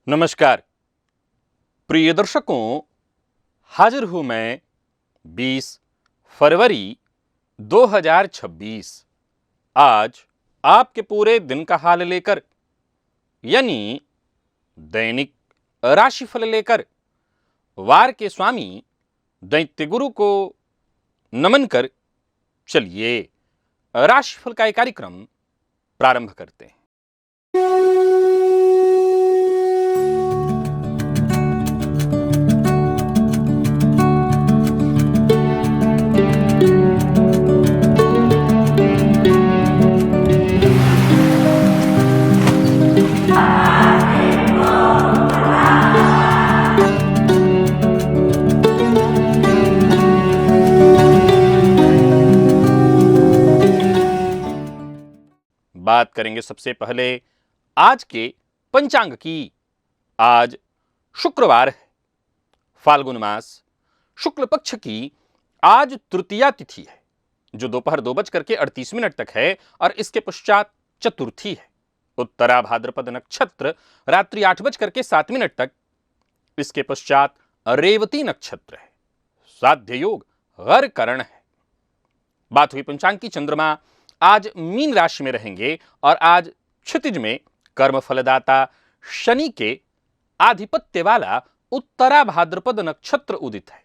नमस्कार प्रिय दर्शकों, हाजिर हूं मैं 20 फरवरी 2026 आज आपके पूरे दिन का हाल लेकर, यानी दैनिक राशिफल लेकर वार के स्वामी दैत्य गुरु को नमन कर चलिए राशिफल का एक कार्यक्रम प्रारंभ करते हैं। बात करेंगे सबसे पहले आज के पंचांग की। आज शुक्रवार है, फाल्गुन मास शुक्ल पक्ष की आज तृतीया तिथि है, जो दोपहर 2:38 तक है और इसके पश्चात चतुर्थी है। उत्तरा भाद्रपद नक्षत्र रात्रि 8:07 तक, इसके पश्चात रेवती नक्षत्र है। साध्य योग गर करण है। बात हुई पंचांग की। चंद्रमा आज मीन राशि में रहेंगे और आज क्षितिज में कर्म फलदाता शनि के आधिपत्य वाला उत्तरा भाद्रपद नक्षत्र उदित है।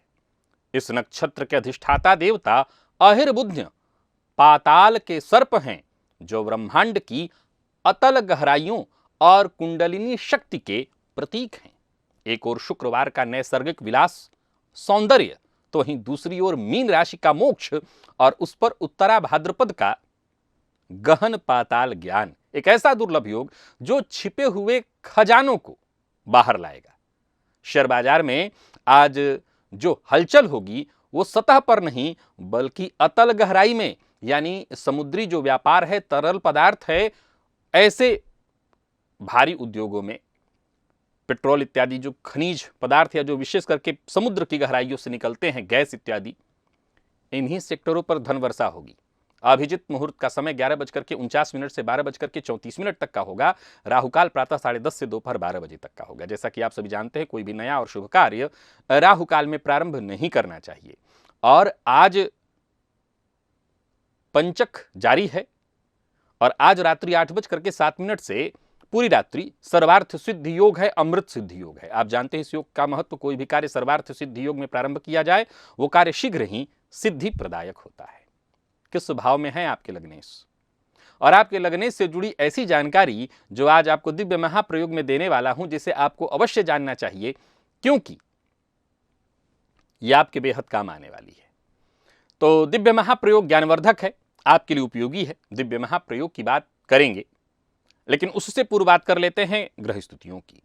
इस नक्षत्र के अधिष्ठाता देवता अहिर्बुध्य पाताल के सर्प हैं, जो ब्रह्मांड की अतल गहराइयों और कुंडलिनी शक्ति के प्रतीक हैं। एक ओर शुक्रवार का नैसर्गिक विलास सौंदर्य, तो वहीं दूसरी ओर मीन राशि का मोक्ष और उस पर उत्तरा भाद्रपद का गहन पाताल ज्ञान, एक ऐसा दुर्लभ योग जो छिपे हुए खजानों को बाहर लाएगा। शेयर बाजार में आज जो हलचल होगी वो सतह पर नहीं बल्कि अतल गहराई में, यानी समुद्री जो व्यापार है, तरल पदार्थ है, ऐसे भारी उद्योगों में पेट्रोल इत्यादि जो खनिज पदार्थ या जो विशेष करके समुद्र की गहराइयों से निकलते हैं, गैस इत्यादि, इन्हीं सेक्टरों पर धन वर्षा होगी। अभिजित मुहूर्त का समय 11:49 से 12:34 तक का होगा। राहुकाल प्रातः 10:30 से दोपहर 12 बजे तक का होगा। जैसा कि आप सभी जानते हैं, कोई भी नया और शुभ कार्य राहुकाल में प्रारंभ नहीं करना चाहिए। और आज पंचक जारी है और आज रात्रि 8:07 से पूरी रात्रि सर्वार्थ सिद्धि योग है, अमृत सिद्धि योग है। आप जानते हैं इस योग का महत्व। कोई भी कार्य सर्वार्थ सिद्धि योग में प्रारंभ किया जाए वो कार्य शीघ्र ही सिद्धि प्रदायक होता है। किस भाव में है आपके लग्नेश, और आपके लग्नेश से जुड़ी ऐसी जानकारी जो आज आपको दिव्य महाप्रयोग में देने वाला हूं, जिसे आपको अवश्य जानना चाहिए, क्योंकि यह आपके बेहद काम आने वाली है। तो दिव्य महाप्रयोग ज्ञानवर्धक है, आपके लिए उपयोगी है। दिव्य महाप्रयोग की बात करेंगे, लेकिन उससे पूर्व बात कर लेते हैं ग्रह स्थितियों की।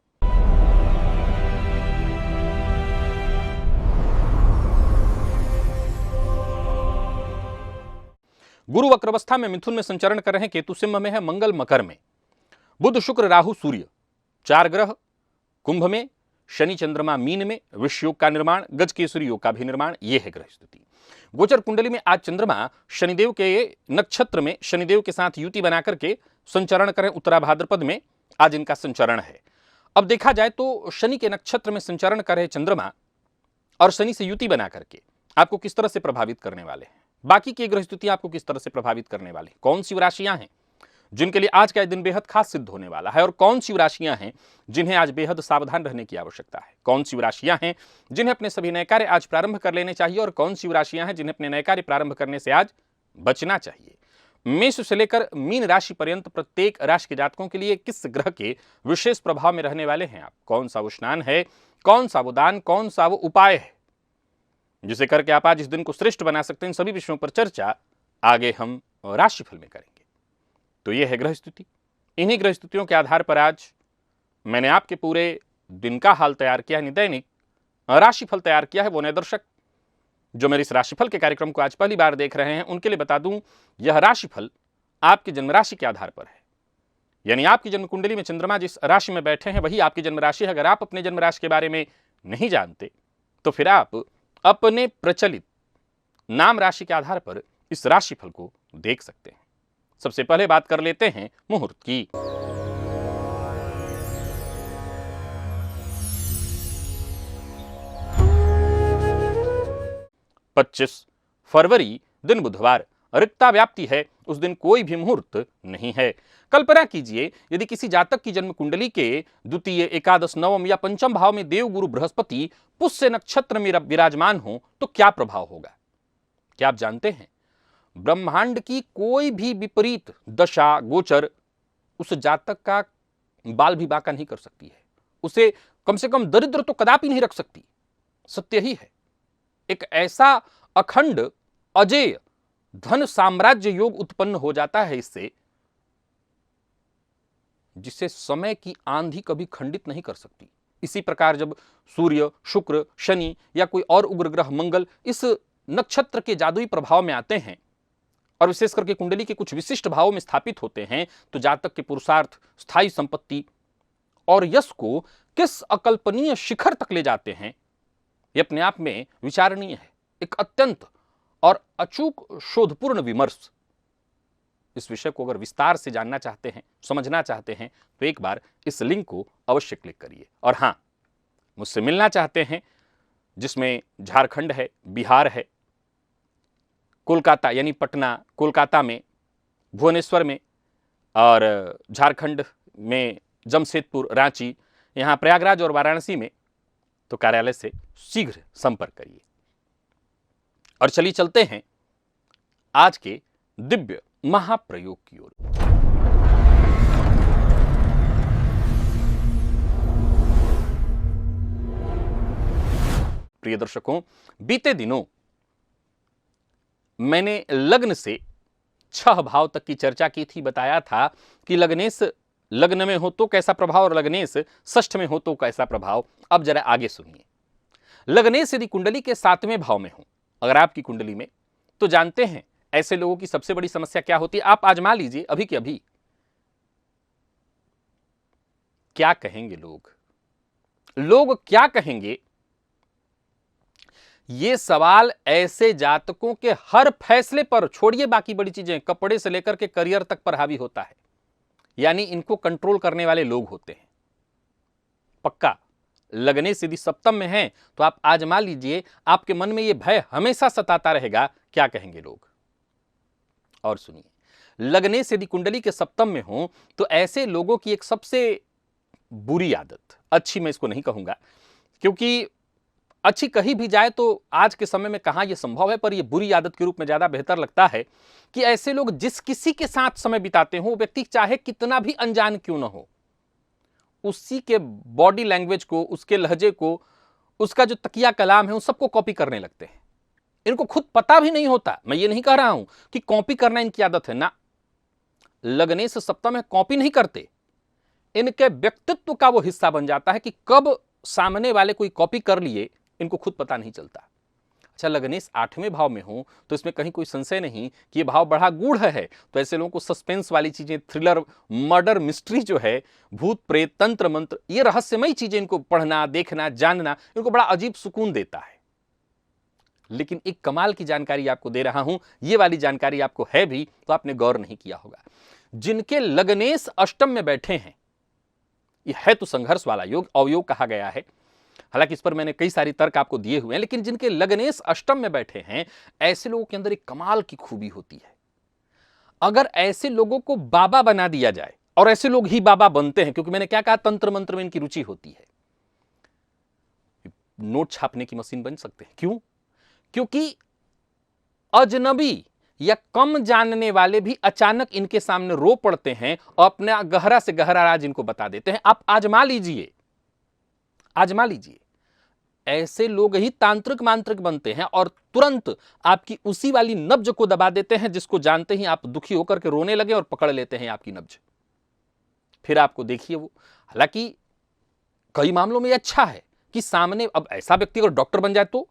गुरु वक्रावस्था में मिथुन में संचरण कर रहे हैं, केतु सिंह में है, मंगल मकर में, बुध शुक्र राहु सूर्य 4 ग्रह कुंभ में, शनि चंद्रमा मीन में, विष योग का निर्माण, गज केसरी योग का भी निर्माण, यह है ग्रह स्थिति। गोचर कुंडली में आज चंद्रमा शनिदेव के नक्षत्र में शनिदेव के साथ युति बनाकर के संचरण करें। उत्तरा भाद्रपद में आज इनका संचरण है। अब देखा जाए तो शनि के नक्षत्र में संचरण कर रहे चंद्रमा और शनि से युति बना करके आपको किस तरह से प्रभावित करने वाले हैं, बाकी की ग्रह स्थितियां आपको किस तरह से प्रभावित करने वाली, कौन सी राशियां हैं जिनके लिए आज का दिन बेहद खास सिद्ध होने वाला है, और कौन सी राशियां हैं जिन्हें आज बेहद सावधान रहने की आवश्यकता है, कौन सी राशियां हैं जिन्हें अपने सभी नए कार्य आज प्रारंभ कर लेने चाहिए, और कौन सी राशियां हैं जिन्हें अपने नए कार्य प्रारंभ करने से आज बचना चाहिए। मेष से लेकर मीन राशि पर्यंत प्रत्येक राशि के जातकों के लिए किस ग्रह के विशेष प्रभाव में रहने वाले हैं आप, कौन सा वो स्नान है, कौन सा वो दान, कौन सा वो उपाय है जिसे करके आप आज इस दिन को श्रेष्ठ बना सकते हैं, इन सभी विषयों पर चर्चा आगे हम राशिफल में करेंगे। तो यह है ग्रह स्थिति। इन्हीं ग्रह स्थितियों के आधार पर आज मैंने आपके पूरे दिन का हाल तैयार किया है, दैनिक राशिफल तैयार किया है। वो नए दर्शक जो मेरे इस राशिफल के कार्यक्रम को आज पहली बार देख रहे हैं, उनके लिए बता दूं, यह राशिफल आपकी जन्म राशि के आधार पर है, यानी आपकी जन्म कुंडली में चंद्रमा जिस राशि में बैठे हैं वही आपकी जन्म राशि है। अगर आप अपने जन्म राशि के बारे में नहीं जानते तो फिर आप अपने प्रचलित नाम राशि के आधार पर इस राशिफल को देख सकते हैं। सबसे पहले बात कर लेते हैं मुहूर्त की। 25 फरवरी दिन बुधवार, रिक्ता व्याप्ति है, उस दिन कोई भी मुहूर्त नहीं है। कल्पना कीजिए यदि किसी जातक की जन्म कुंडली के द्वितीय, एकादश, नवम या पंचम भाव में देवगुरु बृहस्पति पुष्य नक्षत्र में विराजमान हो तो क्या प्रभाव होगा। क्या आप जानते हैं ब्रह्मांड की कोई भी विपरीत दशा गोचर उस जातक का बाल भी बांका नहीं कर सकती है, उसे कम से कम दरिद्र तो कदापि नहीं रख सकती। सत्य ही है। एक ऐसा अखंड अजेय धन साम्राज्य योग उत्पन्न हो जाता है इससे, जिसे समय की आंधी कभी खंडित नहीं कर सकती। इसी प्रकार जब सूर्य, शुक्र, शनि या कोई और उग्र ग्रह मंगल इस नक्षत्र के जादुई प्रभाव में आते हैं और विशेष करके कुंडली के कुछ विशिष्ट भावों में स्थापित होते हैं तो जातक के पुरुषार्थ, स्थायी संपत्ति और यश को किस अकल्पनीय शिखर तक ले जाते हैं, यह अपने आप में विचारणीय है। एक अत्यंत और अचूक शोधपूर्ण विमर्श। इस विषय को अगर विस्तार से जानना चाहते हैं, समझना चाहते हैं तो एक बार इस लिंक को अवश्य क्लिक करिए। और हां, मुझसे मिलना चाहते हैं जिसमें झारखंड है, बिहार है, कोलकाता यानी पटना, कोलकाता में, भुवनेश्वर में और झारखंड में जमशेदपुर, रांची, यहाँ प्रयागराज और वाराणसी में, तो कार्यालय से शीघ्र संपर्क करिए। और चलिए चलते हैं आज के दिव्य महाप्रयोग की ओर। प्रिय दर्शकों, बीते दिनों मैंने लग्न से 6 भाव तक की चर्चा की थी। बताया था कि लग्नेश लग्न में हो तो कैसा प्रभाव और लग्नेश षष्ठ में हो तो कैसा प्रभाव। अब जरा आगे सुनिए। लग्नेश यदि कुंडली के 7वें भाव में हो अगर आपकी कुंडली में, तो जानते हैं ऐसे लोगों की सबसे बड़ी समस्या क्या होती है। आप आजमा लीजिए अभी के अभी। क्या कहेंगे लोग, लोग क्या कहेंगे, ये सवाल ऐसे जातकों के हर फैसले पर, छोड़िए बाकी बड़ी चीजें, कपड़े से लेकर के करियर तक पर हावी होता है। यानी इनको कंट्रोल करने वाले लोग होते हैं। पक्का लग्नेश यदि सप्तम में है तो आप आजमा लीजिए, आपके मन में यह भय हमेशा सताता रहेगा, क्या कहेंगे लोग। और सुनिए, लग्नेश यदि कुंडली के सप्तम में हो तो ऐसे लोगों की एक सबसे बुरी आदत, अच्छी मैं इसको नहीं कहूंगा क्योंकि अच्छी कही भी जाए तो आज के समय में कहां यह संभव है, पर यह बुरी आदत के रूप में ज्यादा बेहतर लगता है कि ऐसे लोग जिस किसी के साथ समय बिताते हो, व्यक्ति चाहे कितना भी अनजान क्यों ना हो, उसी के बॉडी लैंग्वेज को, उसके लहजे को, उसका जो तकिया कलाम है, उन सबको कॉपी करने लगते हैं। इनको खुद पता भी नहीं होता। मैं ये नहीं कह रहा हूं कि कॉपी करना इनकी आदत है ना, लग्नेश सप्तम में कॉपी नहीं करते, इनके व्यक्तित्व का वो हिस्सा बन जाता है कि कब सामने वाले कोई कॉपी कर लिए इनको खुद पता नहीं चलता। अच्छा, लग्नेश 8वें भाव में हो तो इसमें कहीं कोई संशय नहीं कि ये भाव बड़ा गूढ़ है। तो ऐसे लोगों को सस्पेंस वाली चीजें, थ्रिलर, मर्डर, मिस्ट्री जो है, भूत प्रेत, तंत्र मंत्र, ये रहस्यमयी चीजें इनको पढ़ना, देखना, जानना इनको बड़ा अजीब सुकून देता है। लेकिन एक कमाल की जानकारी आपको दे रहा हूं, ये वाली जानकारी आपको है भी तो आपने गौर नहीं किया होगा। जिनके लग्नेश अष्टम में बैठे हैं, यह है तो संघर्ष वाला योग, अवयोग कहा गया है, हालांकि इस पर मैंने कई सारी तर्क आपको दिए हुए हैं, लेकिन जिनके लग्नेश अष्टम में बैठे हैं ऐसे लोगों के अंदर एक कमाल की खूबी होती है। अगर ऐसे लोगों को बाबा बना दिया जाए, और ऐसे लोग ही बाबा बनते हैं क्योंकि मैंने क्या कहा, तंत्र मंत्र में इनकी रुचि होती है, नोट छापने की मशीन बन सकते हैं। क्यों? क्योंकि अजनबी या कम जानने वाले भी अचानक इनके सामने रो पड़ते हैं और अपना गहरा से गहरा राज इनको बता देते हैं। आप आजमा लीजिए, आजमा लीजिए। ऐसे लोग ही तांत्रिक मांत्रिक बनते हैं और तुरंत आपकी उसी वाली नब्ज को दबा देते हैं जिसको जानते ही आप दुखी होकर के रोने लगे और पकड़ लेते हैं आपकी नब्ज। फिर आपको देखिए वो, हालांकि कई मामलों में अच्छा है कि सामने, अब ऐसा व्यक्ति अगर डॉक्टर बन जाए तो,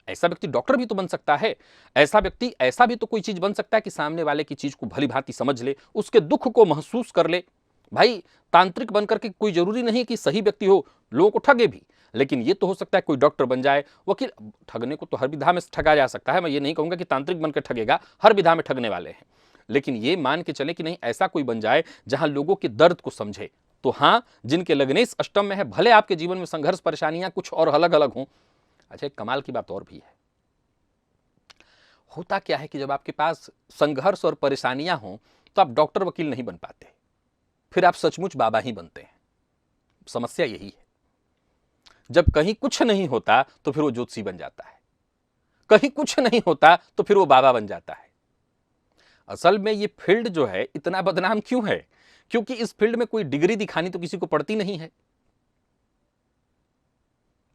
ऐसा व्यक्ति डॉक्टर भी तो बन सकता है, ऐसा व्यक्ति ऐसा भी तो कोई चीज बन सकता है कि सामने वाले की चीज को भली भांति समझ ले, उसके दुख को महसूस कर ले। भाई तांत्रिक बनकर के कोई जरूरी नहीं कि सही व्यक्ति हो, लोगों को ठगे भी, लेकिन ये तो हो सकता है कोई डॉक्टर बन जाए, वकील। ठगने को तो हर विधा में ठगा जा सकता है, मैं ये नहीं कहूंगा कि तांत्रिक बनकर ठगेगा, हर विधा में ठगने वाले हैं, लेकिन ये मान के चले कि नहीं ऐसा कोई बन जाए जहां लोगों के दर्द को समझे। तो हां, जिनके लग्नेश अष्टम में है, भले आपके जीवन में संघर्ष परेशानियां कुछ और अलग अलग हों। अच्छा, एक कमाल की बात और भी है, होता क्या है कि जब आपके पास संघर्ष और परेशानियां हों तो आप डॉक्टर वकील नहीं बन पाते, फिर आप सचमुच बाबा ही बनते हैं। समस्या यही है। जब कहीं कुछ नहीं होता तो फिर वो ज्योतिषी बन जाता है, कहीं कुछ नहीं होता तो फिर वो बाबा बन जाता है। असल में ये फील्ड जो है इतना बदनाम क्यों है? क्योंकि इस फील्ड में कोई डिग्री दिखानी तो किसी को पड़ती नहीं है।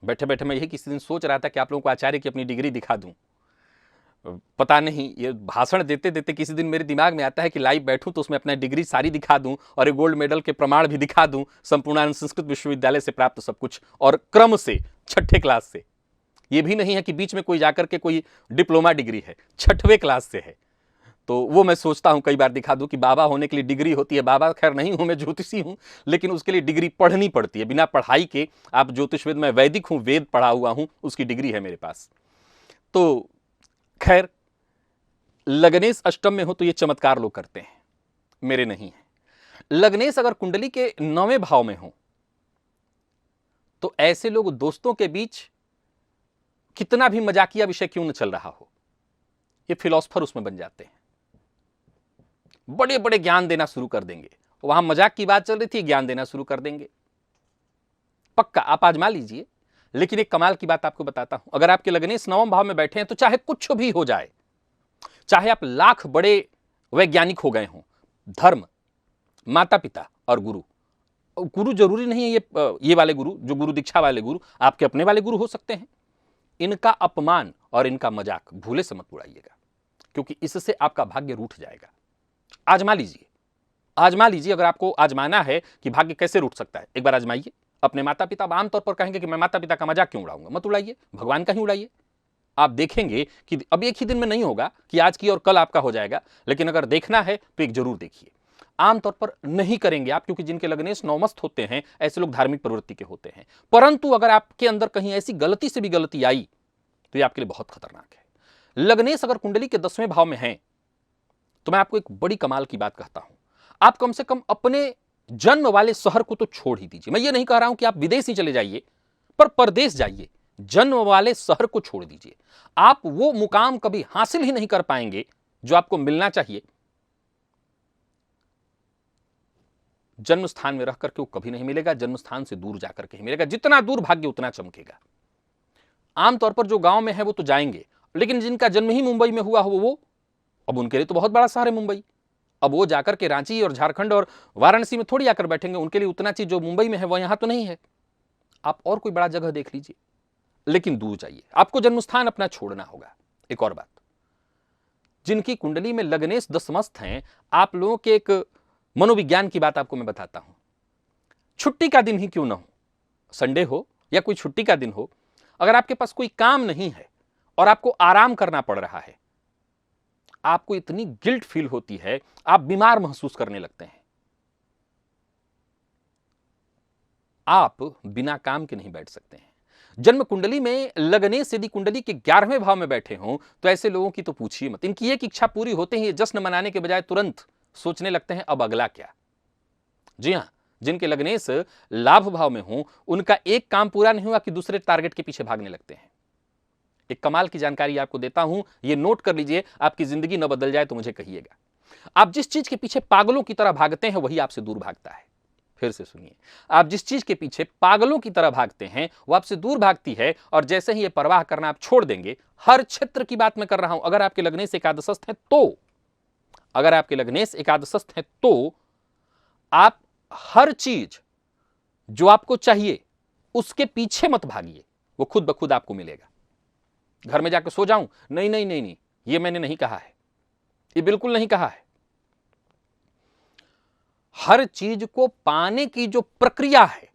बैठे बैठे मैं यही किसी दिन सोच रहा था कि आप लोगों को आचार्य की अपनी डिग्री दिखा दूं। पता नहीं, ये भाषण देते देते किसी दिन मेरे दिमाग में आता है कि लाइव बैठूं तो उसमें अपना डिग्री सारी दिखा दूं और एक गोल्ड मेडल के प्रमाण भी दिखा दूं, संपूर्णानंद संस्कृत विश्वविद्यालय से प्राप्त सब कुछ, और क्रम से 6ठे क्लास से। ये भी नहीं है कि बीच में कोई जाकर के कोई डिप्लोमा डिग्री है, 6ठवें क्लास से है। तो वो मैं सोचता हूं कई बार दिखा दूं कि बाबा होने के लिए डिग्री होती है। बाबा खैर नहीं हूं, मैं ज्योतिषी हूं, लेकिन उसके लिए डिग्री पढ़नी पड़ती है। बिना पढ़ाई के आप ज्योतिषवेद, मैं वैदिक हूं, वेद पढ़ा हुआ हूं, उसकी डिग्री है मेरे पास। तो खैर, लग्नेश अष्टम में हो तो ये चमत्कार लोग करते हैं, मेरे नहीं है। लग्नेश अगर कुंडली के 9वें भाव में हो तो ऐसे लोग दोस्तों के बीच कितना भी मजाकिया विषय क्यों न चल रहा हो, ये फिलोसफर उसमें बन जाते हैं, बड़े बड़े ज्ञान देना शुरू कर देंगे। वहां मजाक की बात चल रही थी, ज्ञान देना शुरू कर देंगे। पक्का आप आजमा लीजिए। लेकिन एक कमाल की बात आपको बताता हूं, अगर आपके लग्नेश 9वें भाव में बैठे हैं तो चाहे कुछ भी हो जाए, चाहे आप लाख बड़े वैज्ञानिक हो गए हों, धर्म, माता पिता और गुरु, गुरु जरूरी नहीं है ये वाले गुरु, जो गुरु दीक्षा वाले गुरु, आपके अपने वाले गुरु हो सकते हैं, इनका अपमान और इनका मजाक भूले से मत उड़ाइएगा, क्योंकि इससे आपका भाग्य रूठ जाएगा। आजमा लीजिए, आजमा लीजिए। अगर आपको आजमाना है कि भाग्य कैसे रूठ सकता है, एक बार आजमाइए। अपने माता पिता, आमतौर पर कहेंगे कि मैं माता पिता का मजाक क्यों उड़ाऊंगा, मत उड़ाइए, भगवान का ही उड़ाइए। आप देखेंगे कि अब एक ही दिन में नहीं होगा कि आज की और कल आपका हो जाएगा, लेकिन अगर देखना है तो एक जरूर देखिए। आमतौर पर नहीं करेंगे आप, क्योंकि जिनके लग्नेश नौमस्त होते हैं ऐसे लोग धार्मिक प्रवृत्ति के होते हैं। परंतु अगर आपके अंदर कहीं ऐसी गलती से भी गलती आई तो ये आपके लिए बहुत खतरनाक है। लग्नेश अगर कुंडली के 10वें भाव में है तो मैं आपको एक बड़ी कमाल की बात कहता हूं, आप कम से कम अपने जन्म वाले शहर को तो छोड़ ही दीजिए। मैं ये नहीं कह रहा हूं कि आप विदेश ही चले जाइए, पर परदेश जाइए, जन्म वाले शहर को छोड़ दीजिए। आप वो मुकाम कभी हासिल ही नहीं कर पाएंगे जो आपको मिलना चाहिए। जन्म स्थान में रह करके वो कभी नहीं मिलेगा, जन्म स्थान से दूर जाकर के ही मिलेगा। जितना दूर भाग्य उतना चमकेगा। आमतौर पर जो गांव में है वो तो जाएंगे, लेकिन जिनका जन्म ही मुंबई में हुआ हो वो, अब उनके लिए तो बहुत बड़ा शहर है मुंबई। अब वो जाकर के रांची और झारखंड और वाराणसी में थोड़ी आकर बैठेंगे, उनके लिए उतना चीज जो मुंबई में है वो यहां तो नहीं है। आप और कोई बड़ा जगह देख लीजिए, लेकिन दूर जाइए, आपको जन्मस्थान अपना छोड़ना होगा। एक और बात, जिनकी कुंडली में लग्नेश दशमस्त हैं, आप लोगों के एक मनोविज्ञान की बात आपको मैं बताता हूं। छुट्टी का दिन ही क्यों ना हो, संडे हो या कोई छुट्टी का दिन हो, अगर आपके पास कोई काम नहीं है और आपको आराम करना पड़ रहा है, आपको इतनी गिल्ट फील होती है, आप बीमार महसूस करने लगते हैं। आप बिना काम के नहीं बैठ सकते हैं। जन्म कुंडली में लग्नेश यदि कुंडली के 11वें भाव में बैठे हों तो ऐसे लोगों की तो पूछिए मत। इनकी एक इच्छा पूरी होते ही जश्न मनाने के बजाय तुरंत सोचने लगते हैं अब अगला क्या। जी हां, जिनके लग्नेश लाभ भाव में हों, उनका एक काम पूरा नहीं हुआ कि दूसरे टारगेट के पीछे भागने लगते हैं। एक कमाल की जानकारी आपको देता हूं, ये नोट कर लीजिए, आपकी जिंदगी न बदल जाए तो मुझे कहिएगा। आप जिस चीज के पीछे पागलों की तरह भागते हैं वही आपसे दूर भागता है। फिर से सुनिए, आप जिस चीज के पीछे पागलों की तरह भागते हैं वो आपसे दूर भागती है, और जैसे ही ये परवाह करना आप छोड़ देंगे, हर क्षेत्र की बात मैं कर रहा हूं, अगर आपके लग्नेश एकादशस्थ है तो, अगर आपके लग्नेश एकादशस्थ है तो आप हर चीज जो आपको चाहिए उसके पीछे मत भागिए, वो खुद ब खुद आपको मिलेगा। घर में जाकर सो जाऊं, नहीं नहीं नहीं नहीं, ये मैंने नहीं कहा है, ये बिल्कुल नहीं कहा है। हर चीज को पाने की जो प्रक्रिया है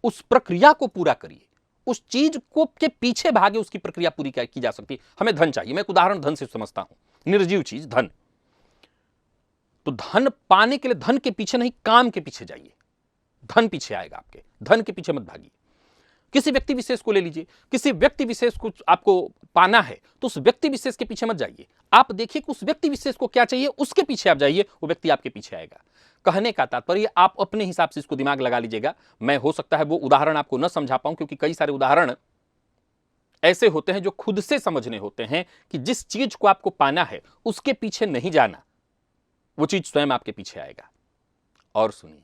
उस प्रक्रिया को पूरा करिए, उस चीज को के पीछे भागे उसकी प्रक्रिया पूरी की जा सकती है। हमें धन चाहिए, मैं एक उदाहरण धन से समझता हूं, निर्जीव चीज धन। तो धन पाने के लिए धन के पीछे नहीं, काम के पीछे जाइए, धन पीछे आएगा आपके, धन के पीछे मत भागिए। किसी व्यक्ति विशेष को ले लीजिए, किसी व्यक्ति विशेष को आपको पाना है तो उस व्यक्ति विशेष के पीछे मत जाइए, आप देखिए कि उस व्यक्ति विशेष को क्या चाहिए, उसके पीछे आप जाइए, वो व्यक्ति आपके पीछे आएगा। कहने का तात्पर्य आप अपने हिसाब से इसको दिमाग लगा लीजिएगा। मैं हो सकता है वो उदाहरण आपको न समझा पाऊं, क्योंकि कई सारे उदाहरण ऐसे होते हैं जो खुद से समझने होते हैं कि जिस चीज को आपको पाना है उसके पीछे नहीं जाना, वो चीज स्वयं आपके पीछे आएगा। और सुनिए,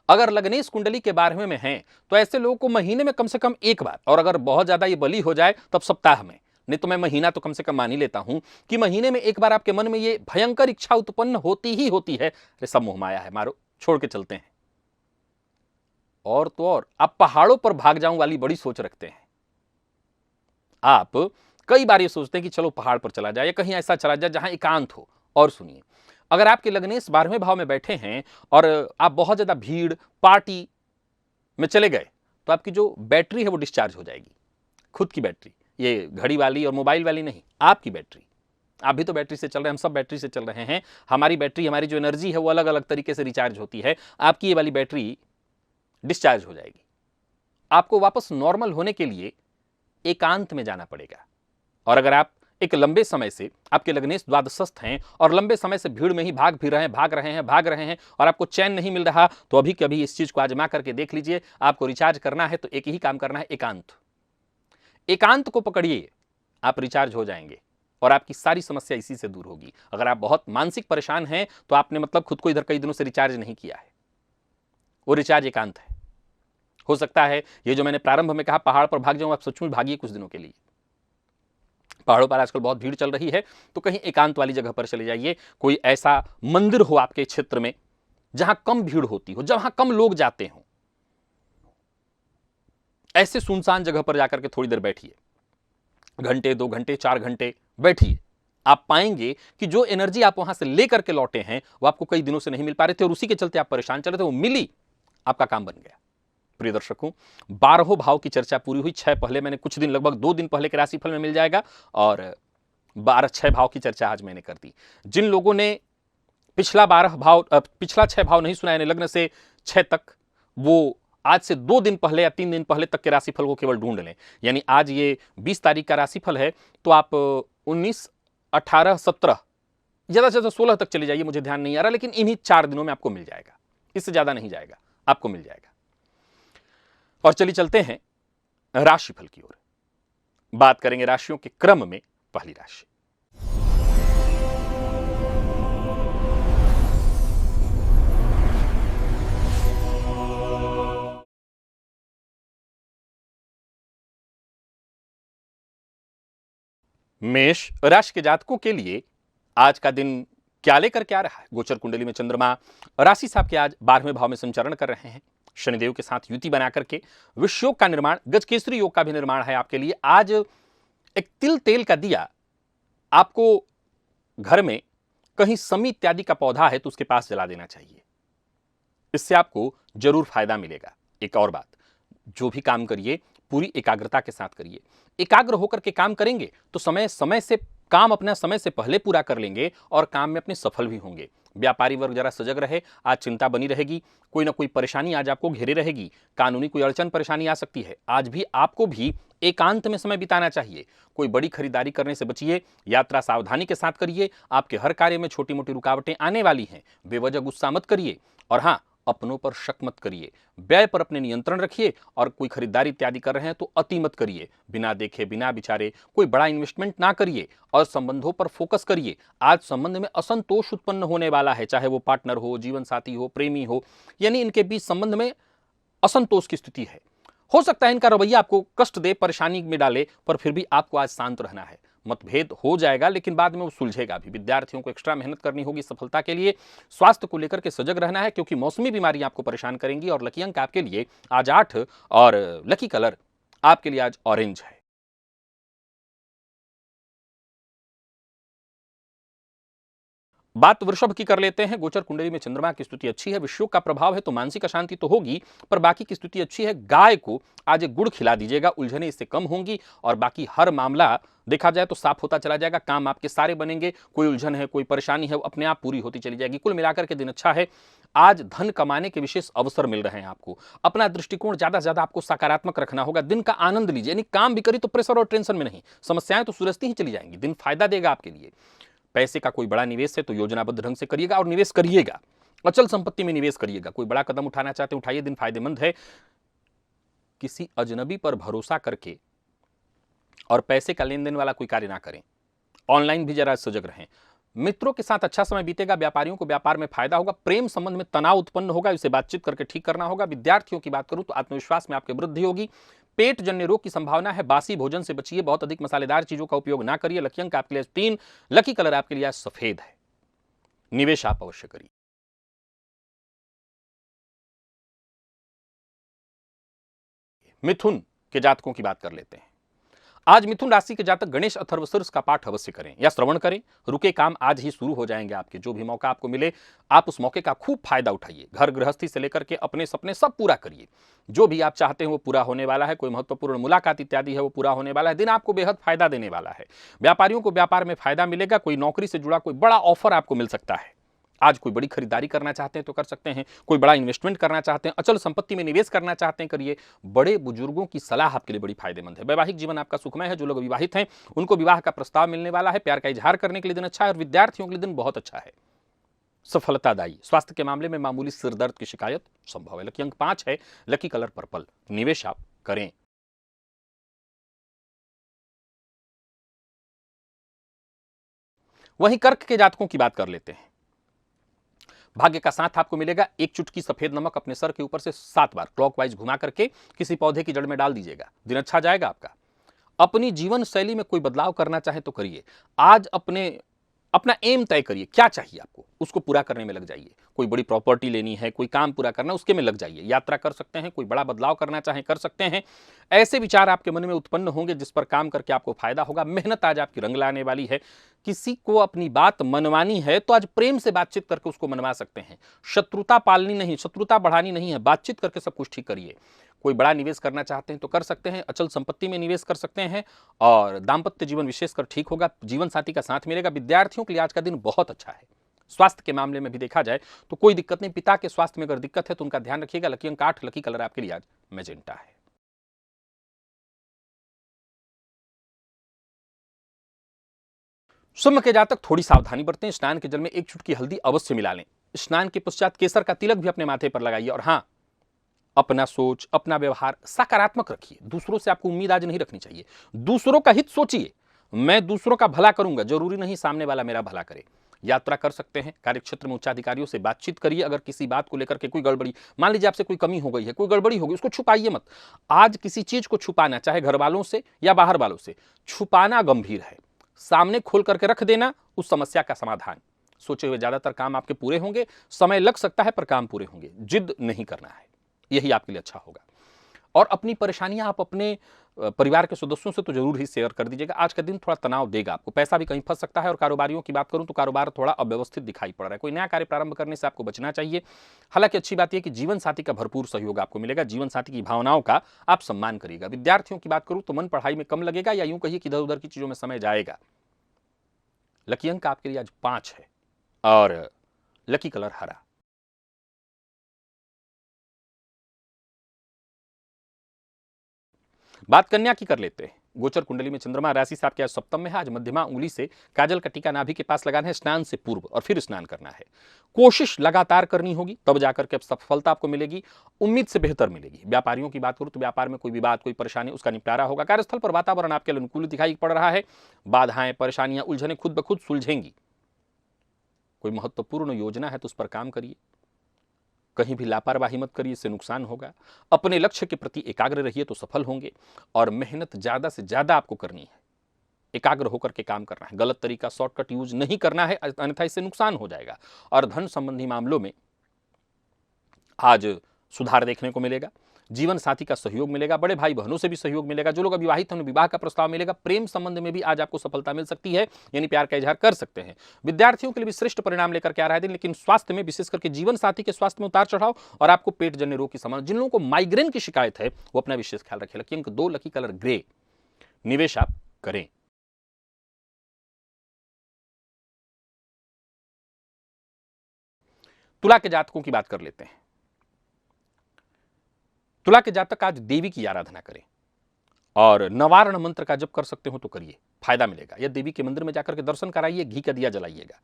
अगर लग्नेश कुंडली के बारे में है तो ऐसे लोगों को महीने में कम से कम एक बार, और अगर बहुत ज्यादा ये बली हो जाए तब सप्ताह में, नहीं तो मैं महीना तो कम से कम मान ही लेता हूं कि महीने में एक बार आपके मन में ये भयंकर इच्छा उत्पन्न होती ही होती है, अरे सब मोह माया है, मारो छोड़ के चलते हैं। और तो और आप पहाड़ों पर भाग जाऊं वाली बड़ी सोच रखते हैं। आप कई बार ये सोचते हैं कि चलो पहाड़ पर चला जाए या कहीं ऐसा चला जाए जहां एकांत हो। और सुनिए, अगर आपके लग्नेश 12वें भाव में बैठे हैं और आप बहुत ज्यादा भीड़ पार्टी में चले गए तो आपकी जो बैटरी है वो डिस्चार्ज हो जाएगी। खुद की बैटरी, ये घड़ी वाली और मोबाइल वाली नहीं, आपकी बैटरी। आप भी तो बैटरी से चल रहे हैं, हम सब बैटरी से चल रहे हैं। हमारी बैटरी, हमारी जो एनर्जी है वो अलग अलग तरीके से रिचार्ज होती है। आपकी ये वाली बैटरी डिस्चार्ज हो जाएगी। आपको वापस नॉर्मल होने के लिए एकांत में जाना पड़ेगा। और अगर आप एक लंबे समय से, आपके लग्नेश द्वादशस्थ हैं और लंबे समय से भीड़ में ही भाग रहे हैं और आपको चैन नहीं मिल रहा, तो अभी कभी इस चीज को आजमा करके देख लीजिए। आपको रिचार्ज करना है तो एक ही काम करना है, एकांत। एकांत को पकड़िए, आप रिचार्ज हो जाएंगे और आपकी सारी समस्या इसी से दूर होगी। अगर आप बहुत मानसिक परेशान हैं तो आपने मतलब खुद को इधर कई दिनों से रिचार्ज नहीं किया है, वो रिचार्ज एकांत है। हो सकता है ये जो मैंने प्रारंभ में कहा पहाड़ पर भाग जाऊं, आप सचमुच भागिए कुछ दिनों के लिए। पहाड़ों पर आजकल बहुत भीड़ चल रही है तो कहीं एकांत वाली जगह पर चले जाइए। कोई ऐसा मंदिर हो आपके क्षेत्र में जहां कम भीड़ होती हो, जहां कम लोग जाते हो, ऐसे सुनसान जगह पर जाकर के थोड़ी देर बैठिए, घंटे 2 घंटे 4 घंटे बैठिए। आप पाएंगे कि जो एनर्जी आप वहां से लेकर के लौटे हैं वो आपको कई दिनों से नहीं मिल पा रहे थे और उसी के चलते आप परेशान चल रहे थे, वो मिली, आपका काम बन गया। प्रिय दर्शकों, 12 भाव की चर्चा पूरी हुई। 6 पहले मैंने कुछ दिन, लगभग 2 दिन पहले के राशिफल में मिल जाएगा, और 6 भाव की चर्चा आज मैंने कर दी। जिन लोगों ने पिछला 6 भाव नहीं सुना, यानी लग्न से 6 तक, वो आज से 2 दिन पहले या 3 दिन पहले तक के राशिफल को केवल ढूंढ लें। यानी आज ये 20 तारीख का राशिफल है तो आप 19, 18, 17, ज्यादा से ज्यादा 16 तक चले जाइए, मुझे ध्यान नहीं आ रहा, लेकिन इन्हीं 4 दिनों में आपको मिल जाएगा, इससे ज्यादा नहीं जाएगा, आपको मिल जाएगा। और चलिए चलते हैं राशिफल की ओर। बात करेंगे राशियों के क्रम में। पहली राशि मेष राशि के जातकों के लिए आज का दिन क्या लेकर के आ रहा है। गोचर कुंडली में चंद्रमा राशि साहब के आज 12वें भाव में संचरण कर रहे हैं। शनिदेव के साथ युति बना करके विश्व योग का निर्माण, गजकेसरी योग का भी निर्माण है आपके लिए। आज एक तिल तेल का दिया आपको घर में कहीं समी इत्यादि का पौधा है तो उसके पास जला देना चाहिए, इससे आपको जरूर फायदा मिलेगा। एक और बात, जो भी काम करिए पूरी एकाग्रता के साथ करिए। एकाग्र होकर के काम करेंगे तो समय समय से काम अपना समय से पहले पूरा कर लेंगे और काम में अपने सफल भी होंगे। व्यापारी वर्ग जरा सजग रहे, आज चिंता बनी रहेगी, कोई ना कोई परेशानी आज आपको घेरे रहेगी, कानूनी कोई अड़चन परेशानी आ सकती है। आज भी आपको भी एकांत में समय बिताना चाहिए। कोई बड़ी खरीदारी करने से बचिए, यात्रा सावधानी के साथ करिए। आपके हर कार्य में छोटी मोटी रुकावटें आने वाली हैं, बेवजह गुस्सा मत करिए। और हाँ, अपनों पर शक मत करिए, व्यय पर अपने नियंत्रण रखिए। और कोई खरीदारी इत्यादि कर रहे हैं तो अति मत करिए, बिना देखे बिना विचारे कोई बड़ा इन्वेस्टमेंट ना करिए और संबंधों पर फोकस करिए। आज संबंध में असंतोष उत्पन्न होने वाला है, चाहे वो पार्टनर हो, जीवन साथी हो, प्रेमी हो, यानी इनके बीच संबंध में असंतोष की स्थिति है। हो सकता है इनका रवैया आपको कष्ट दे, परेशानी में डाले, पर फिर भी आपको आज शांत रहना है। मतभेद हो जाएगा लेकिन बाद में वो सुलझेगा भी। विद्यार्थियों को एक्स्ट्रा मेहनत करनी होगी सफलता के लिए। स्वास्थ्य को लेकर के सजग रहना है क्योंकि मौसमी बीमारी आपको परेशान करेंगी। और लकी अंक आपके लिए आज 8 और लकी कलर आपके लिए आज ऑरेंज है। बात वृषभ की कर लेते हैं। गोचर कुंडली में चंद्रमा की स्थिति अच्छी है, विषयोग का प्रभाव है तो मानसिक अशांति तो होगी, पर बाकी की स्थिति अच्छी है। गाय को आज एक गुड़ खिला दीजिएगा, उलझने इससे कम होंगी और बाकी हर मामला देखा जाए तो साफ होता चला जाएगा। काम आपके सारे बनेंगे, कोई उलझन है, कोई परेशानी है, वो अपने आप पूरी होती चली जाएगी। कुल मिलाकर के दिन अच्छा है। आज धन कमाने के विशेष अवसर मिल रहे हैं आपको। अपना दृष्टिकोण ज्यादा से ज्यादा आपको सकारात्मक रखना होगा। दिन का आनंद लीजिए, यानी काम भी करी तो प्रेशर और टेंशन में नहीं, समस्याएं तो सुलझती ही चली जाएंगी। दिन फायदा देगा आपके लिए। पैसे का कोई बड़ा निवेश है तो योजनाबद्ध ढंग से करिएगा और निवेश करिएगा, अचल संपत्ति में निवेश करिएगा। कोई बड़ा कदम उठाना चाहते हैं उठाइए, दिन फायदेमंद है। किसी अजनबी पर भरोसा करके और पैसे का लेन देन वाला कोई कार्य ना करें। ऑनलाइन भी जरा सजग रहें। मित्रों के साथ अच्छा समय बीतेगा। व्यापारियों को व्यापार में फायदा होगा। प्रेम संबंध में तनाव उत्पन्न होगा, इसे बातचीत करके ठीक करना होगा। विद्यार्थियों की बात करूं तो आत्मविश्वास में आपकी वृद्धि होगी। पेट जन्य रोग की संभावना है। बासी भोजन से बचिए। बहुत अधिक मसालेदार चीजों का उपयोग ना करिए। लकी अंक आपके लिए 3, लकी कलर आपके लिए सफेद है। निवेश आप अवश्य करिए। मिथुन के जातकों की बात कर लेते हैं। आज मिथुन राशि के जातक गणेश अथर्वशीर्ष का पाठ अवश्य करें या श्रवण करें। रुके काम आज ही शुरू हो जाएंगे आपके। जो भी मौका आपको मिले आप उस मौके का खूब फायदा उठाइए। घर गृहस्थी से लेकर के अपने सपने सब पूरा करिए। जो भी आप चाहते हैं वो पूरा होने वाला है। कोई महत्वपूर्ण मुलाकात इत्यादि है वो पूरा होने वाला है। दिन आपको बेहद फायदा देने वाला है। व्यापारियों को व्यापार में फायदा मिलेगा। कोई नौकरी से जुड़ा कोई बड़ा ऑफर आपको मिल सकता है। आज कोई बड़ी खरीदारी करना चाहते हैं तो कर सकते हैं। कोई बड़ा इन्वेस्टमेंट करना चाहते हैं, अचल संपत्ति में निवेश करना चाहते हैं, करिए। बड़े बुजुर्गों की सलाह आपके लिए बड़ी फायदेमंद है। वैवाहिक जीवन आपका सुखमय है। जो लोग विवाहित हैं उनको विवाह का प्रस्ताव मिलने वाला है। प्यार का इजहार करने के लिए दिन अच्छा है और विद्यार्थियों के लिए दिन बहुत अच्छा है, सफलतादायी। स्वास्थ्य के मामले में मामूली सिर दर्द की शिकायत संभव है। लकी अंक 5 है। Lucky colour purple. निवेश आप करें। वहीं कर्क के जातकों की बात कर लेते हैं। भाग्य का साथ आपको मिलेगा। एक चुटकी सफेद नमक अपने सर के ऊपर से 7 बार क्लॉकवाइज घुमा करके किसी पौधे की जड़ में डाल दीजिएगा। दिन अच्छा जाएगा आपका। अपनी जीवन शैली में कोई बदलाव करना चाहे तो करिए। आज अपना एम तय करिए। क्या चाहिए आपको, उसको पूरा करने में लग जाइए। कोई बड़ी प्रॉपर्टी लेनी है, कोई काम पूरा करना, उसके में लग जाइए। यात्रा कर सकते हैं, कोई बड़ा बदलाव करना चाहे कर सकते हैं। ऐसे विचार आपके मन में उत्पन्न होंगे जिस पर काम करके आपको फायदा होगा। मेहनत आज आपकी रंग लाने वाली है। किसी को अपनी बात मनवानी है तो आज प्रेम से बातचीत करके उसको मनवा सकते हैं। शत्रुता पालनी नहीं, शत्रुता बढ़ानी नहीं है। बातचीत करके सब कुछ ठीक करिए। कोई बड़ा निवेश करना चाहते हैं तो कर सकते हैं। अचल संपत्ति में निवेश कर सकते हैं और दाम्पत्य जीवन विशेषकर ठीक होगा। जीवन साथी का साथ मिलेगा। विद्यार्थियों के लिए आज का दिन बहुत अच्छा है। स्वास्थ्य के मामले में भी देखा जाए तो कोई दिक्कत नहीं। पिता के स्वास्थ्य में अगर दिक्कत है तो उनका ध्यान रखिएगा। लकी अंक 8। लकी कलर आपके लिए आज मैजेंटा है। सिंह के जातक थोड़ी सावधानी बरतें। स्नान के जल में एक चुटकी हल्दी अवश्य मिला लें। स्नान के पश्चात केसर का तिलक भी अपने माथे पर लगाइए। और हाँ, अपना सोच, अपना व्यवहार सकारात्मक रखिए। दूसरों से आपको उम्मीद आज नहीं रखनी चाहिए। दूसरों का हित सोचिए। मैं दूसरों का भला करूंगा, जरूरी नहीं सामने वाला मेरा भला करे। यात्रा कर सकते हैं। कार्यक्षेत्र में उच्चाधिकारियों से बातचीत करिए। अगर किसी बात को लेकर के कोई गड़बड़ी, मान लीजिए आपसे कोई कमी हो गई है, कोई गड़बड़ी हो गई, उसको छुपाइए मत। आज किसी चीज को छुपाना, चाहे घर वालों से या बाहर वालों से, छुपाना गंभीर है। सामने खोल करके रख देना उस समस्या का समाधान। सोचे हुए ज्यादातर काम आपके पूरे होंगे। समय लग सकता है पर काम पूरे होंगे। जिद नहीं करना है, यही आपके लिए अच्छा होगा। और अपनी परेशानियां आप अपने परिवार के सदस्यों से तो जरूर ही शेयर कर दीजिएगा। आज का दिन थोड़ा तनाव देगा आपको। पैसा भी कहीं फंस सकता है। और कारोबारियों की बात करूं तो कारोबार थोड़ा अव्यवस्थित दिखाई पड़ रहा है। कोई नया कार्य प्रारंभ करने से आपको बचना चाहिए। हालांकि अच्छी बात यह कि जीवन साथी का भरपूर सहयोग आपको मिलेगा। जीवन साथी की भावनाओं का आप सम्मान करिएगा। विद्यार्थियों की बात करूं तो मन पढ़ाई में कम लगेगा या यूं कहिए कि इधर उधर की चीजों में समय जाएगा। लकी अंक आपके लिए आज 5 है और लकी कलर हरा। बात कन्या की कर लेते हैं। गोचर कुंडली में चंद्रमा राशि से आपके आज सप्तम में है। आज मध्यमा उंगली से काजल का टीका नाभि के पास लगाना है स्नान से पूर्व और फिर स्नान करना है। कोशिश लगातार करनी होगी, तब जाकर के सफलता आपको मिलेगी। उम्मीद से बेहतर मिलेगी। व्यापारियों की बात करूं तो व्यापार में कोई विवाद, कोई परेशानी, उसका निपटारा होगा। कार्यस्थल पर वातावरण आपके लिए अनुकूल दिखाई पड़ रहा है। बाधाएं, परेशानियां, उलझने खुद ब खुद सुलझेंगी। कोई महत्वपूर्ण योजना है तो उस पर काम करिए। कहीं भी लापरवाही मत करिए, इससे नुकसान होगा। अपने लक्ष्य के प्रति एकाग्र रहिए तो सफल होंगे। और मेहनत ज्यादा से ज्यादा आपको करनी है। एकाग्र होकर के काम करना है। गलत तरीका, शॉर्टकट यूज नहीं करना है, अन्यथा इससे नुकसान हो जाएगा। और धन संबंधी मामलों में आज सुधार देखने को मिलेगा। जीवन साथी का सहयोग मिलेगा। बड़े भाई बहनों से भी सहयोग मिलेगा। जो लोग अविवाहित हैं उन्हें विवाह का प्रस्ताव मिलेगा। प्रेम संबंध में भी आज आपको सफलता मिल सकती है, यानी प्यार का इजहार कर सकते हैं। विद्यार्थियों के लिए भी श्रेष्ठ परिणाम लेकर के आ रहा है दिन। लेकिन स्वास्थ्य में, विशेष करके जीवन साथी के स्वास्थ्य में उतार चढ़ाव और आपको पेट जन्य रोग की समस्या, जिन लोगों को माइग्रेन की शिकायत है वो अपना विशेष ख्याल रखें। लकी अंक 2, लकी कलर ग्रे। निवेश आप करें। तुला के जातकों की बात कर लेते हैं। तुला के जातक आज देवी की आराधना करें और नवारण मंत्र का जप कर सकते हो तो करिए, फायदा मिलेगा। या देवी के मंदिर में जाकर के दर्शन कराइए, घी का दिया जलाइएगा।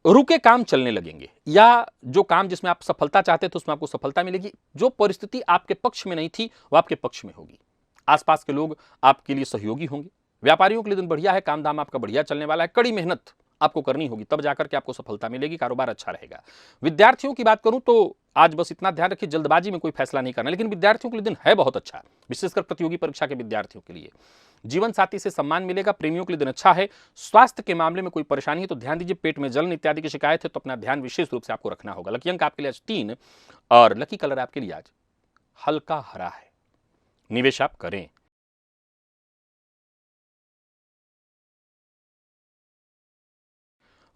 रुके काम चलने लगेंगे, या जो काम जिसमें आप सफलता चाहते थे उसमें आपको सफलता मिलेगी। जो परिस्थिति आपके पक्ष में नहीं थी वो आपके पक्ष में होगी। आसपास के लोग आपके लिए सहयोगी होंगे। व्यापारियों के लिए दिन बढ़िया है, काम धाम आपका बढ़िया चलने वाला है। कड़ी मेहनत आपको करनी होगी, तब जाकर के आपको सफलता मिलेगी, कारोबार अच्छा रहेगा। विद्यार्थियों की बात करूं तो आज बस इतना ध्यान रखिए, जल्दबाजी में कोई फैसला नहीं करना, लेकिन विद्यार्थियों के लिए दिन है बहुत अच्छा, विशेषकर प्रतियोगी परीक्षा के विद्यार्थियों के लिए। जीवन साथी से सम्मान मिलेगा। प्रेमियों के लिए दिन अच्छा है। स्वास्थ्य के मामले में कोई परेशानी है तो ध्यान दीजिए, पेट में जलन इत्यादि की शिकायत है तो अपना ध्यान विशेष रूप से आपको रखना होगा। लकी अंक आपके लिए आज 3 और लकी कलर आपके लिए आज हल्का हरा है। निवेश आप करें।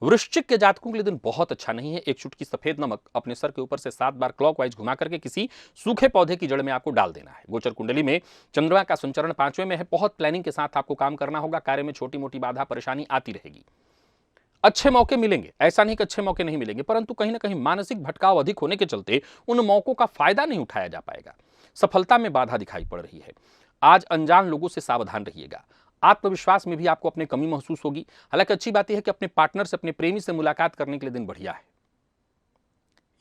वृश्चिक के जातकों के लिए दिन बहुत अच्छा नहीं है। एक चुटकी सफेद नमक अपने सर के ऊपर से 7 बार क्लॉकवाइज घुमा करके किसी सूखे पौधे की जड़ में आपको डाल देना है। गोचर कुंडली में चंद्रमा का संचरण 5वें में है। बहुत प्लानिंग के साथ आपको काम करना होगा। कार्य में छोटी मोटी बाधा परेशानी आती रहेगी। अच्छे मौके मिलेंगे, ऐसा नहीं कि अच्छे मौके नहीं मिलेंगे, परंतु कहीं ना कहीं मानसिक भटकाव अधिक होने के चलते उन मौकों का फायदा नहीं उठाया जा पाएगा। सफलता में बाधा दिखाई पड़ रही है। आज अनजान लोगों से सावधान रहिएगा। आत्मविश्वास में भी आपको अपनी कमी महसूस होगी। हालांकि अच्छी बात यह है कि अपने पार्टनर से, अपने प्रेमी से मुलाकात करने के लिए दिन बढ़िया है,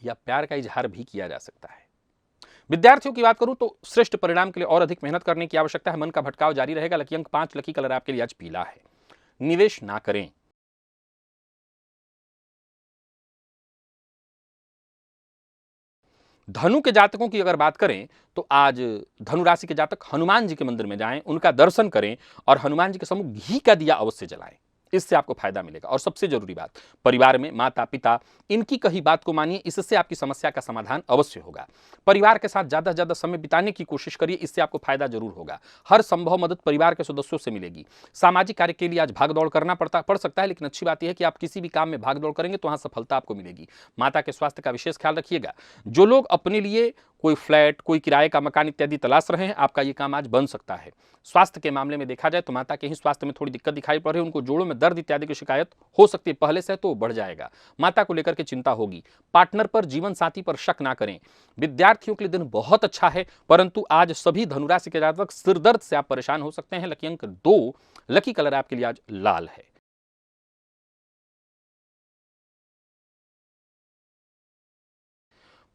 या प्यार का इजहार भी किया जा सकता है। विद्यार्थियों की बात करूं तो श्रेष्ठ परिणाम के लिए और अधिक मेहनत करने की आवश्यकता है। मन का भटकाव जारी रहेगा। लकी अंक 5, लकी कलर आपके लिए आज पीला है। निवेश ना करें। धनु के जातकों की अगर बात करें तो आज धनु राशि के जातक हनुमान जी के मंदिर में जाएं, उनका दर्शन करें और हनुमान जी के सम्मुख घी का दिया अवश्य जलाएं। इससे आपको फायदा मिलेगा। और सबसे जरूरी बात, परिवार में माता पिता, इनकी कही बात को मानिए, इससे आपकी समस्या का समाधान अवश्य होगा। परिवार के साथ ज्यादा से ज्यादा समय बिताने की कोशिश करिए, इससे आपको फायदा जरूर होगा। हर संभव मदद परिवार के सदस्यों से मिलेगी। सामाजिक कार्य के लिए आज भागदौड़ करना पड़ सकता है, लेकिन अच्छी बात यह है कि आप किसी भी काम में भागदौड़ करेंगे तो वहां सफलता आपको मिलेगी। माता के स्वास्थ्य का विशेष ख्याल रखिएगा। जो लोग अपने लिए कोई फ्लैट, कोई किराए का मकान इत्यादि तलाश रहे हैं, आपका ये काम आज बन सकता है। स्वास्थ्य के मामले में देखा जाए तो माता के ही स्वास्थ्य में थोड़ी दिक्कत दिखाई पड़ रही है। उनको जोड़ों में दर्द इत्यादि की शिकायत हो सकती है, पहले से तो बढ़ जाएगा। माता को लेकर के चिंता होगी। पार्टनर पर, जीवन साथी पर शक ना करें। विद्यार्थियों के लिए दिन बहुत अच्छा है, परंतु आज सभी धनुराशि के जातक सिर दर्द से आप परेशान हो सकते हैं। लकी अंक 2, लकी कलर आपके लिए आज लाल है।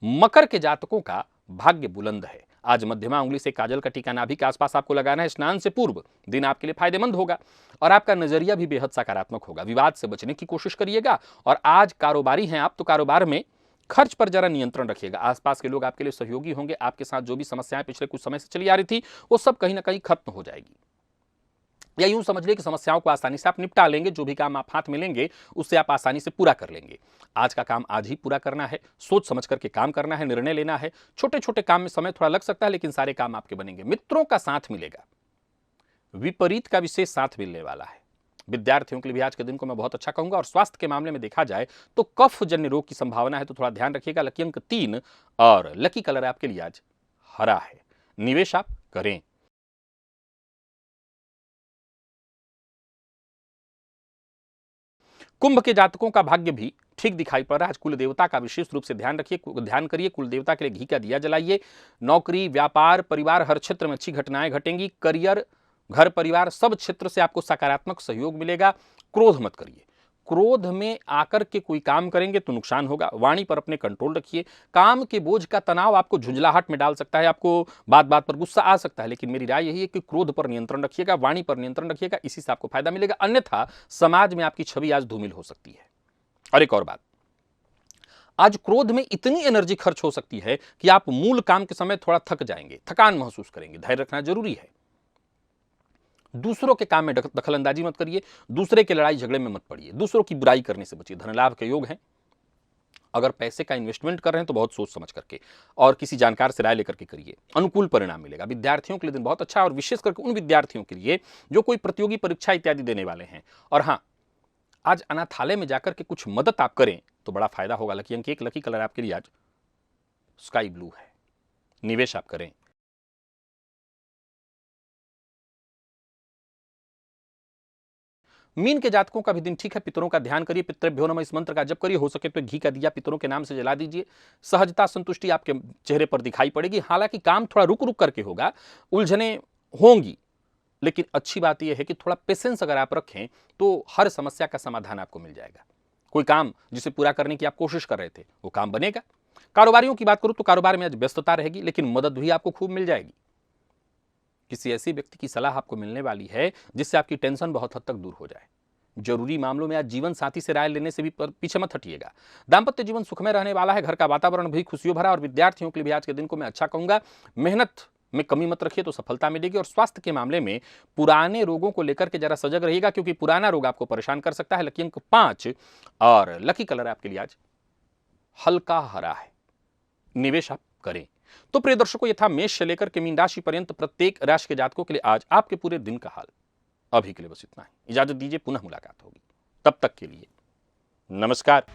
मकर के जातकों का भाग्य बुलंद है। आज मध्यमा उंगली से काजल का टीका नाभि के आसपास आपको लगाना है। स्नान से पूर्व दिन आपके लिए फायदेमंद होगा और आपका नजरिया भी बेहद सकारात्मक होगा। विवाद से बचने की कोशिश करिएगा। और आज कारोबारी हैं आप तो कारोबार में खर्च पर जरा नियंत्रण रखिएगा। आसपास के लोग आपके लिए सहयोगी होंगे। आपके साथ जो भी समस्याएं पिछले कुछ समय से चली आ रही थी, वो सब कहीं ना कहीं खत्म हो जाएगी। या यूं समझ लीजिए कि समस्याओं को आसानी से आप निपटा लेंगे। जो भी काम आप हाथ में लेंगे उससे आप आसानी से पूरा कर लेंगे। आज का काम आज ही पूरा करना है। सोच समझ करके काम करना है, निर्णय लेना है। छोटे छोटे काम में समय थोड़ा लग सकता है, लेकिन सारे काम आपके बनेंगे। मित्रों का साथ मिलेगा। विपरीत का विशेष साथ मिलने वाला है। विद्यार्थियों के लिए भी आज के दिन को मैं बहुत अच्छा कहूंगा। और स्वास्थ्य के मामले में देखा जाए तो कफ जन्य रोग की संभावना है, तो थोड़ा ध्यान रखिएगा। लकी अंक 3 और लकी कलर आपके लिए आज हरा है। निवेश आप करें। कुंभ के जातकों का भाग्य भी ठीक दिखाई पड़ रहा है। आज कुल देवता का विशेष रूप से ध्यान करिए। कुल देवता के लिए घी का दिया जलाइए। नौकरी, व्यापार, परिवार, हर क्षेत्र में अच्छी घटनाएं घटेंगी। करियर, घर परिवार, सब क्षेत्र से आपको सकारात्मक सहयोग मिलेगा। क्रोध मत करिए। क्रोध में आकर के कोई काम करेंगे तो नुकसान होगा। वाणी पर अपने कंट्रोल रखिए। काम के बोझ का तनाव आपको झुंझलाहट में डाल सकता है। आपको बात बात पर गुस्सा आ सकता है, लेकिन मेरी राय यही है कि क्रोध पर नियंत्रण रखिएगा, वाणी पर नियंत्रण रखिएगा। इसी से आपको फायदा मिलेगा। अन्यथा समाज में आपकी छवि आज धूमिल हो सकती है। और एक और बात, आज क्रोध में इतनी एनर्जी खर्च हो सकती है कि आप मूल काम के समय थोड़ा थक जाएंगे, थकान महसूस करेंगे। धैर्य रखना जरूरी है। दूसरों के काम में दखलंदाजी मत करिए। दूसरे के लड़ाई झगड़े में मत पड़िए। दूसरों की बुराई करने से बचिए। धन लाभ के योग हैं। अगर पैसे का इन्वेस्टमेंट कर रहे हैं तो बहुत सोच समझ करके और किसी जानकार से राय लेकर के करिए। अनुकूल परिणाम मिलेगा। विद्यार्थियों के लिए दिन बहुत अच्छा है, और विशेष करके उन विद्यार्थियों के लिए जो कोई प्रतियोगी परीक्षा इत्यादि देने वाले हैं। और हाँ, आज अनाथालय में जाकर के कुछ मदद आप करें तो बड़ा फायदा होगा। लकी अंक 1, लकी कलर आपके लिए आज स्काई ब्लू है। निवेश आप करें। मीन के जातकों का भी दिन ठीक है। पितरों का ध्यान करिए। पितृभ्यो नमः इस मंत्र का जप करिए। हो सके तो घी का दिया पितरों के नाम से जला दीजिए। सहजता, संतुष्टि आपके चेहरे पर दिखाई पड़ेगी। हालांकि काम थोड़ा रुक रुक करके होगा, उलझने होंगी, लेकिन अच्छी बात यह है कि थोड़ा पेशेंस अगर आप रखें तो हर समस्या का समाधान आपको मिल जाएगा। कोई काम जिसे पूरा करने की आप कोशिश कर रहे थे, वो काम बनेगा। कारोबारियों की बात करूं तो कारोबार में आज व्यस्तता रहेगी, लेकिन मदद भी आपको खूब मिल जाएगी। किसी ऐसे व्यक्ति की सलाह आपको मिलने वाली है जिससे आपकी टेंशन बहुत हद तक दूर हो जाए। जरूरी मामलों में आज जीवन साथी से राय लेने से भी पीछे मत हटिएगा। दाम्पत्य जीवन सुखमय रहने वाला है, घर का वातावरण भी खुशियों भरा, और विद्यार्थियों के लिए भी आज के दिन को मैं अच्छा कहूंगा। मेहनत में कमी मत रखिए तो सफलता मिलेगी। और स्वास्थ्य के मामले में पुराने रोगों को लेकर के जरा सजग रहिएगा, क्योंकि पुराना रोग आपको परेशान कर सकता है। लकी अंक 5 और लकी कलर आपके लिए आज हल्का हरा है। निवेश आप करें। तो प्रिय दर्शकों, ये था मेष से लेकर के मीन राशि पर्यंत प्रत्येक राशि के जातकों के लिए आज आपके पूरे दिन का हाल। अभी के लिए बस इतना ही। इजाजत दीजिए, पुनः मुलाकात होगी। तब तक के लिए नमस्कार।